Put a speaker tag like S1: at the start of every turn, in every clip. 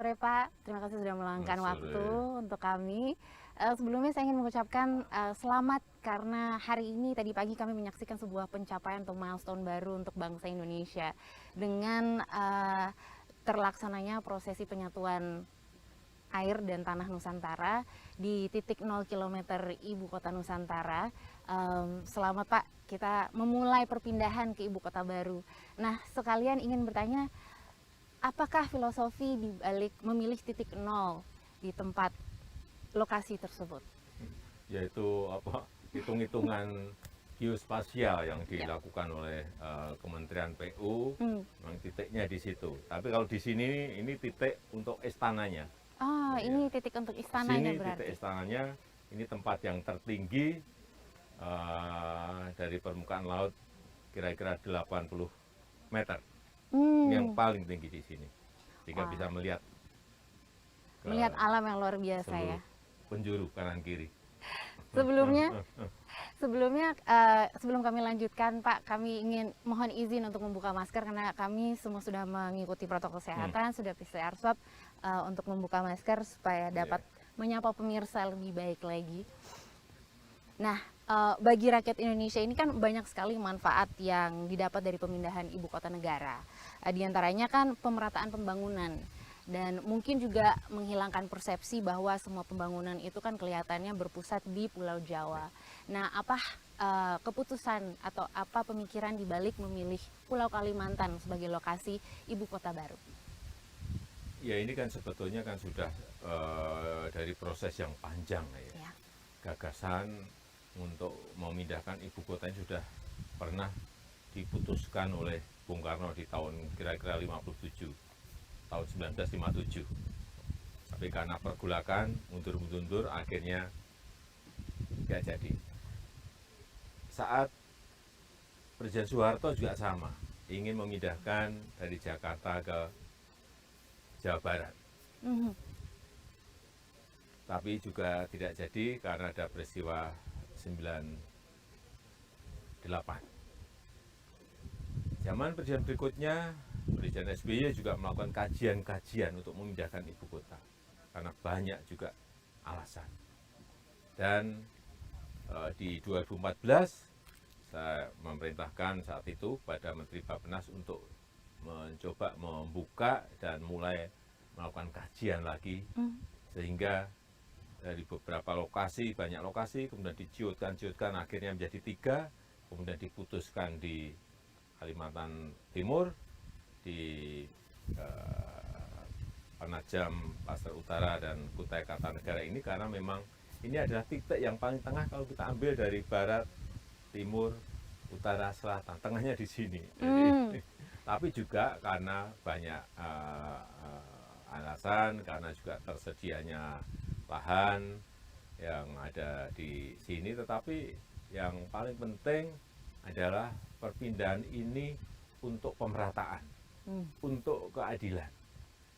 S1: sore Pak, terima kasih sudah meluangkan
S2: Selamat
S1: waktu
S2: sore.
S1: untuk kami. Sebelumnya saya ingin mengucapkan selamat karena hari ini tadi pagi kami menyaksikan sebuah pencapaian atau milestone baru untuk bangsa Indonesia dengan terlaksananya prosesi penyatuan air dan tanah Nusantara di titik 0 km Ibu Kota Nusantara. Selamat Pak, kita memulai perpindahan ke Ibu Kota baru. Nah, sekalian ingin bertanya, apakah filosofi di balik memilih titik 0 di tempat lokasi tersebut?
S2: Yaitu hitung-hitungan geospasial yang
S1: Ya.
S2: dilakukan oleh Kementerian PU,
S1: Hmm.
S2: memang titiknya di situ. Tapi kalau di sini ini titik untuk istananya.
S1: Oh,
S2: Ya.
S1: ini titik untuk istananya
S2: Sini titik
S1: berarti.
S2: istananya, ini tempat yang tertinggi dari permukaan laut kira-kira 80 meter. Ini yang
S1: Hmm.
S2: paling tinggi di sini. Sehingga
S1: Wah.
S2: bisa melihat ke
S1: Melihat alam yang luar biasa ya.
S2: seluruh penjuru kanan kiri.
S1: Sebelumnya, sebelum kami lanjutkan Pak, kami ingin mohon izin untuk membuka masker karena kami semua sudah mengikuti protokol kesehatan, sudah PCR swab untuk membuka masker supaya dapat menyapa pemirsa lebih baik lagi. Nah, bagi rakyat Indonesia ini kan banyak sekali manfaat yang didapat dari pemindahan ibu kota negara. Di antaranya kan pemerataan pembangunan dan mungkin juga menghilangkan persepsi bahwa semua pembangunan itu kan kelihatannya berpusat di Pulau Jawa. Nah, apa keputusan atau apa pemikiran dibalik memilih Pulau Kalimantan sebagai lokasi ibu kota baru?
S2: Ya ini kan sebetulnya kan sudah dari proses yang panjang ya.
S1: Ya.
S2: Gagasan untuk memindahkan ibu kota ini sudah pernah diputuskan oleh Bung Karno di tahun kira-kira 57, tahun 1957. Tapi karena pergulakan, mundur-mundur, akhirnya nggak jadi. Saat Presiden Soeharto juga sama, ingin memindahkan dari Jakarta ke Jawa Barat. Tapi juga tidak jadi karena ada peristiwa 98. Zaman presiden berikutnya, Presiden SBY juga melakukan kajian-kajian untuk memindahkan ibu kota. Karena banyak juga alasan. Dan di 2014, saya memerintahkan saat itu pada Menteri Bappenas untuk mencoba membuka dan mulai melakukan kajian lagi. Sehingga dari beberapa lokasi, banyak lokasi, kemudian diciutkan, akhirnya menjadi 3, kemudian diputuskan di Kalimantan Timur, di Penajam, Pasir Utara, dan Kutai Kartanegara ini, karena memang ini adalah titik yang paling tengah kalau kita ambil dari barat, timur, utara, selatan, tengahnya di sini. Jadi, tapi juga karena banyak alasan, karena juga tersedianya lahan yang ada di sini, tetapi yang paling penting adalah perpindahan ini untuk pemerataan, untuk keadilan.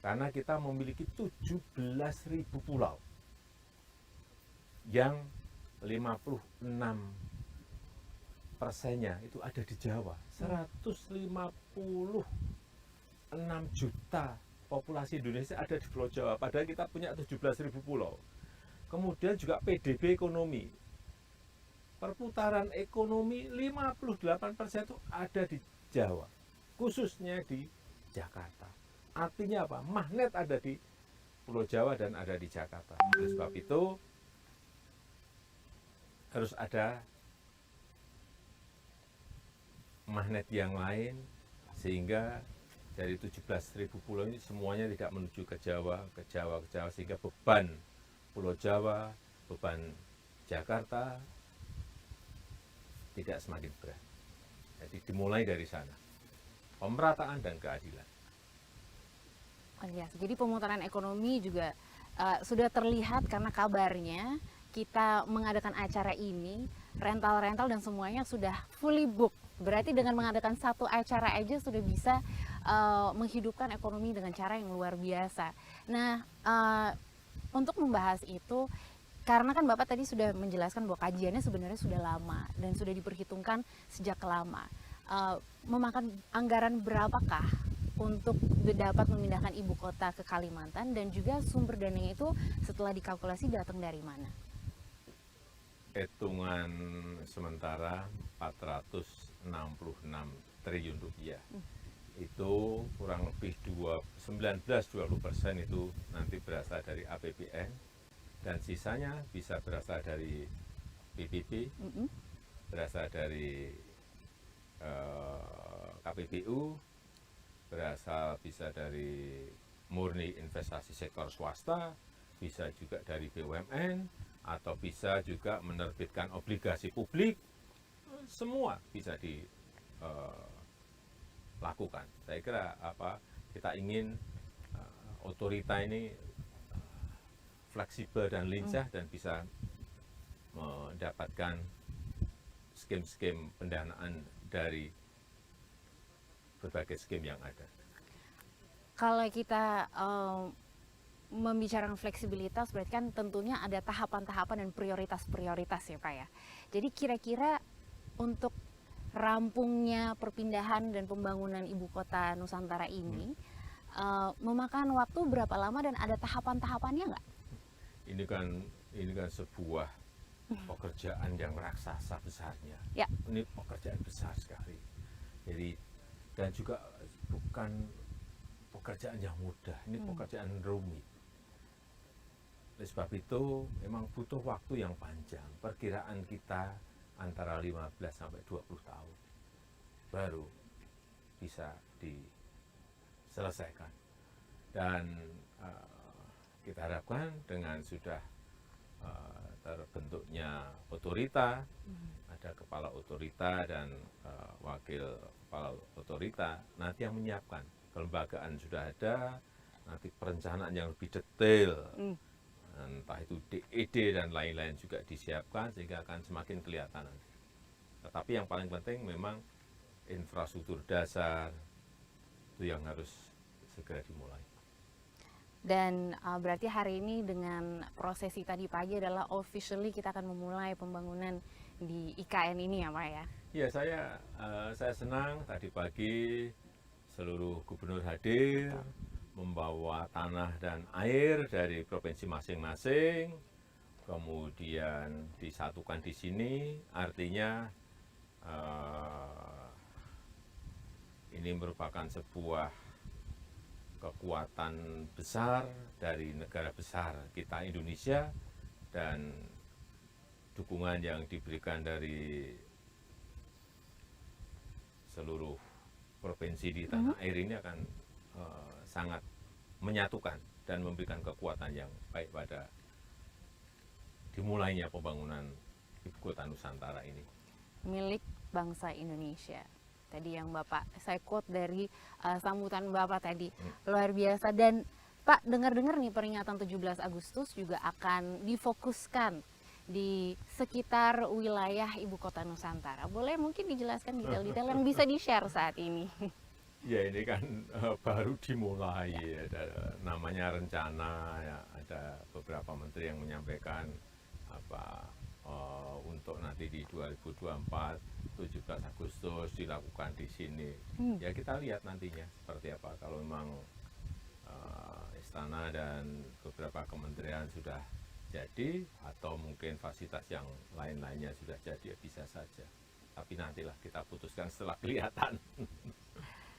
S2: Karena kita memiliki 17.000 pulau yang 56%-nya itu ada di Jawa. 156 juta populasi Indonesia ada di Pulau Jawa, padahal kita punya 17.000 pulau. Kemudian juga PDB ekonomi, perputaran ekonomi 58% itu ada di Jawa, khususnya di Jakarta. Artinya apa? Magnet ada di Pulau Jawa dan ada di Jakarta. Oleh sebab itu harus ada magnet yang lain, sehingga dari 17.000 pulau ini semuanya tidak menuju ke Jawa, sehingga beban Pulau Jawa, beban Jakarta tidak semakin berat. Jadi dimulai dari sana, pemerataan dan keadilan.
S1: Oh, iya. Jadi pemutaran ekonomi juga sudah terlihat karena kabarnya kita mengadakan acara ini, rental-rental dan semuanya sudah fully book. Berarti dengan mengadakan satu acara aja sudah bisa menghidupkan ekonomi dengan cara yang luar biasa. Nah, untuk membahas itu, karena kan Bapak tadi sudah menjelaskan bahwa kajiannya sebenarnya sudah lama dan sudah diperhitungkan sejak lama. Memakan anggaran berapakah untuk dapat memindahkan ibu kota ke Kalimantan, dan juga sumber dananya itu setelah dikalkulasi datang dari mana?
S2: Hitungan sementara 466 triliun rupiah. Itu kurang lebih 19-20% itu nanti berasal dari APBN, dan sisanya bisa berasal dari PPP, berasal dari KPBU, berasal bisa dari murni investasi sektor swasta, bisa juga dari BUMN, atau bisa juga menerbitkan obligasi publik. Semua bisa dilakukan. Saya kira kita ingin otorita ini fleksibel dan lincah dan bisa mendapatkan skim-skim pendanaan dari berbagai skim yang ada.
S1: Kalau kita membicarakan fleksibilitas, berarti kan tentunya ada tahapan-tahapan dan prioritas-prioritas ya Pak ya. Jadi kira-kira untuk rampungnya perpindahan dan pembangunan ibu kota Nusantara ini memakan waktu berapa lama dan ada tahapan-tahapannya nggak?
S2: Ini kan sebuah pekerjaan yang raksasa besarnya.
S1: Ya.
S2: Ini pekerjaan besar sekali. Jadi dan juga bukan pekerjaan yang mudah. Ini pekerjaan rumit. Oleh sebab itu memang butuh waktu yang panjang. Perkiraan kita antara 15 sampai 20 tahun baru bisa diselesaikan. Dan kita harapkan dengan sudah terbentuknya otorita, ada kepala otorita dan wakil kepala otorita, nanti yang menyiapkan. Kelembagaan sudah ada, nanti perencanaan yang lebih detail, entah itu DED dan lain-lain juga disiapkan sehingga akan semakin kelihatan. Tetapi yang paling penting memang infrastruktur dasar itu yang harus segera dimulai.
S1: Dan berarti hari ini dengan prosesi tadi pagi adalah officially kita akan memulai pembangunan di IKN ini ya Pak ya?
S2: Ya, saya senang tadi pagi seluruh gubernur hadir, membawa tanah dan air dari provinsi masing-masing, kemudian disatukan di sini, artinya ini merupakan sebuah kekuatan besar dari negara besar kita Indonesia, dan dukungan yang diberikan dari seluruh provinsi di tanah air ini akan sangat menyatukan dan memberikan kekuatan yang baik pada dimulainya pembangunan Ibu Kota Nusantara ini.
S1: Milik bangsa Indonesia. Tadi yang Bapak, saya quote dari sambutan Bapak tadi, luar biasa. Dan Pak, dengar-dengar nih peringatan 17 Agustus juga akan difokuskan di sekitar wilayah Ibu Kota Nusantara. Boleh mungkin dijelaskan detail-detail yang bisa di-share saat ini?
S2: Ya, ini kan baru dimulai, ada namanya rencana, ya, ada beberapa menteri yang menyampaikan untuk nanti di 2024 17 Agustus dilakukan di sini. Ya, kita lihat nantinya seperti apa. Kalau memang istana dan beberapa kementerian sudah jadi, atau mungkin fasilitas yang lain-lainnya sudah jadi, ya bisa saja. Tapi nantilah kita putuskan setelah kelihatan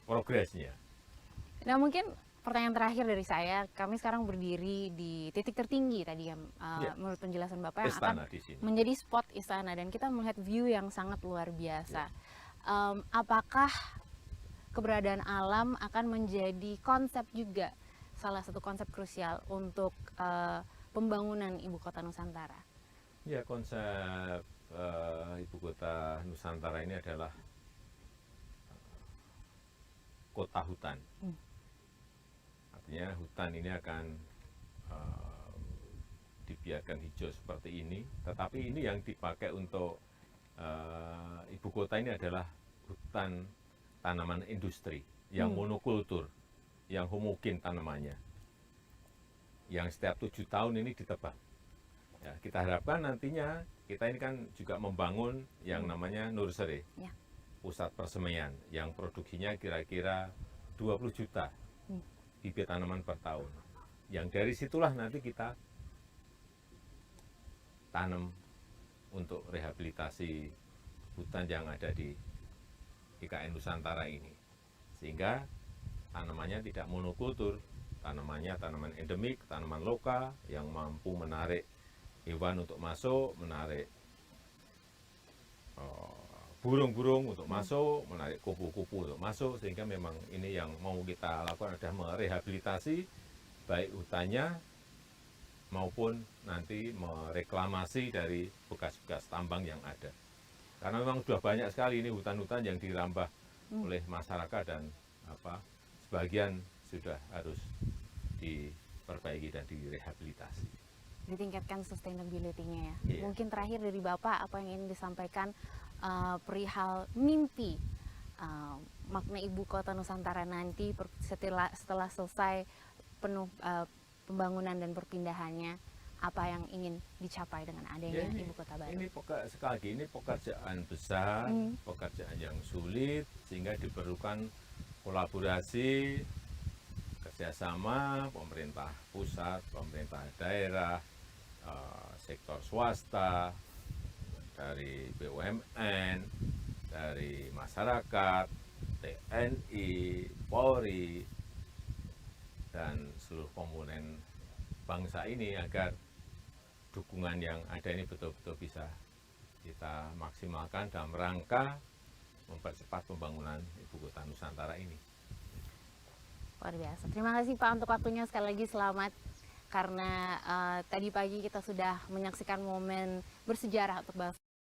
S2: progresnya.
S1: Nah, mungkin pertanyaan terakhir dari saya, kami sekarang berdiri di titik tertinggi tadi yang menurut penjelasan Bapak yang
S2: Istana
S1: akan
S2: di sini
S1: menjadi spot istana, dan kita melihat view yang sangat luar biasa. Apakah keberadaan alam akan menjadi konsep juga, salah satu konsep krusial untuk pembangunan Ibu Kota Nusantara?
S2: Ya, konsep Ibu Kota Nusantara ini adalah kota hutan. Artinya hutan ini akan dibiarkan hijau seperti ini, tetapi ini yang dipakai untuk ibu kota ini adalah hutan tanaman industri yang monokultur, yang homogen tanamannya, yang setiap 7 tahun ini ditebang. Ya, kita harapkan nantinya kita ini kan juga membangun yang namanya nursery, pusat persemaian, yang produksinya kira-kira 20 juta
S1: Hmm.
S2: bibit tanaman per tahun. Yang dari situlah nanti kita tanam untuk rehabilitasi hutan yang ada di IKN Nusantara ini. Sehingga tanamannya tidak monokultur, tanamannya tanaman endemik, tanaman lokal yang mampu menarik hewan untuk masuk, menarik burung-burung untuk masuk, menarik kupu-kupu untuk masuk, sehingga memang ini yang mau kita lakukan adalah merehabilitasi baik hutannya maupun nanti mereklamasi dari bekas-bekas tambang yang ada. Karena memang sudah banyak sekali ini hutan-hutan yang dirambah oleh masyarakat dan sebagian sudah harus diperbaiki dan direhabilitasi.
S1: Ditingkatkan sustainability-nya ya.
S2: Iya.
S1: Mungkin terakhir dari Bapak, apa yang ingin disampaikan perihal mimpi makna ibu kota Nusantara nanti setelah selesai penuh pembangunan dan perpindahannya, apa yang ingin dicapai dengan adanya
S2: Ya,
S1: ibu kota baru?
S2: ini sekali lagi ini pekerjaan besar, pekerjaan yang sulit, sehingga diperlukan kolaborasi, kerjasama pemerintah pusat, pemerintah daerah, sektor swasta, dari BUMN, dari masyarakat, TNI, Polri, dan seluruh komponen bangsa ini agar dukungan yang ada ini betul-betul bisa kita maksimalkan dalam rangka mempercepat pembangunan Ibu Kota Nusantara ini.
S1: Luar biasa. Terima kasih Pak untuk waktunya, sekali lagi selamat. Karena tadi pagi kita sudah menyaksikan momen bersejarah untuk